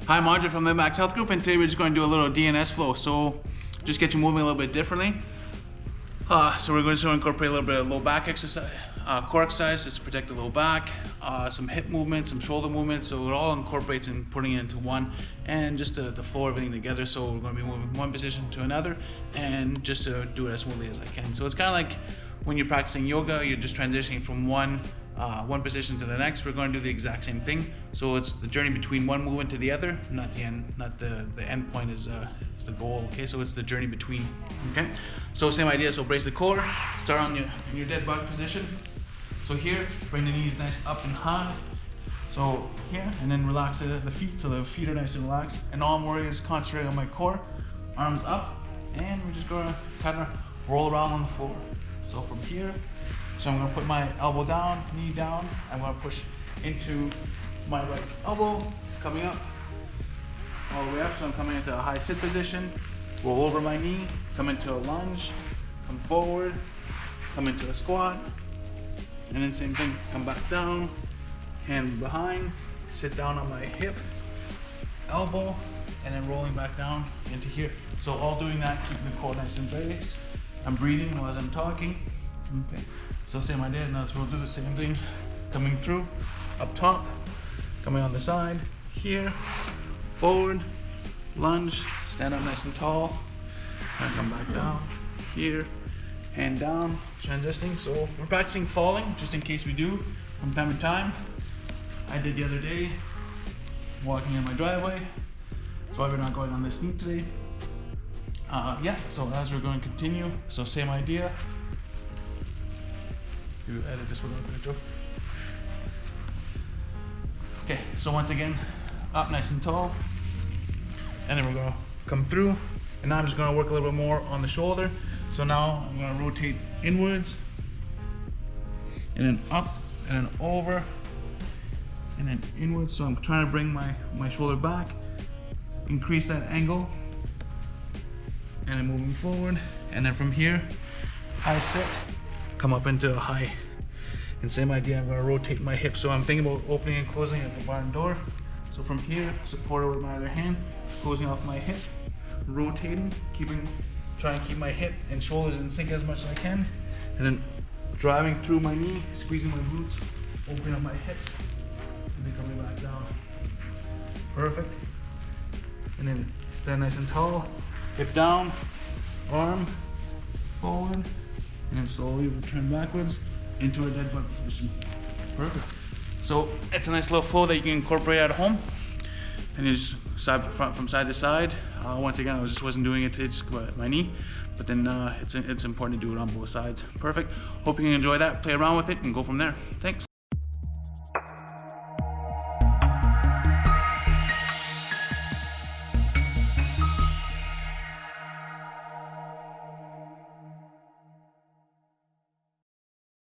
Hi, I'm André from LIVEMAX Health Group, and today we're just going to do a little DNS flow. So just get you moving a little bit differently. So we're going to incorporate a little bit of low back exercise, core exercise just to protect the low back, some hip movements, some shoulder movements. So it all incorporates in putting it into one, and just to flow everything together. So we're going to be moving from one position to another, and just to do it as smoothly as I can. So it's kind of like when you're practicing yoga, you're just transitioning from one position to the next. We're going to do the exact same thing. So it's the journey between one movement to the other, not the end. Not the end point is the goal. Okay, so it's the journey between. Okay, so same idea. So brace the core. Start on your dead bug position. So here, bring the knees nice up and high. So here, and then relax the feet so the feet are nice and relaxed. And all I'm worrying is concentrating on my core. Arms up, and we're just gonna kind of roll around on the floor. So from here, so I'm gonna put my elbow down, knee down. I'm gonna push into my right elbow, coming up all the way up. So I'm coming into a high sit position, roll over my knee, come into a lunge, come forward, come into a squat, and then same thing, come back down, hand behind, sit down on my hip, elbow, and then rolling back down into here. So all doing that, keeping the core nice and braced. I'm breathing while I'm talking. Okay, so same idea. Now we'll do the same thing, coming through, up top, coming on the side, here, forward, lunge, stand up nice and tall, and come back down, here, hand down, transitioning. So we're practicing falling, just in case we do, from time to time. I did the other day, walking in my driveway. That's why we're not going on this knee today. Yeah, so as we're going to continue, so same idea. You edit this one out there, Joe. Okay, so once again, up nice and tall. And then we're gonna come through. And now I'm just gonna work a little bit more on the shoulder. So now I'm gonna rotate inwards, and then up, and then over, and then inwards. So I'm trying to bring my shoulder back, increase that angle, and then moving forward. And then from here, high sit, come up into a high. And same idea, I'm gonna rotate my hip. So I'm thinking about opening and closing at the barn door. So from here, supported with my other hand, closing off my hip, rotating, trying to keep my hip and shoulders in sync as much as I can. And then driving through my knee, squeezing my glutes, opening up my hips, and then coming back down. Perfect. And then stand nice and tall, hip down, arm forward, and then slowly return backwards into a dead bug position. Perfect. So it's a nice little flow that you can incorporate at home, and you just from side to side. Once again, I just wasn't doing it today, just with my knee, but then it's important to do it on both sides. Perfect. Hope you can enjoy that, play around with it, and go from there. Thanks.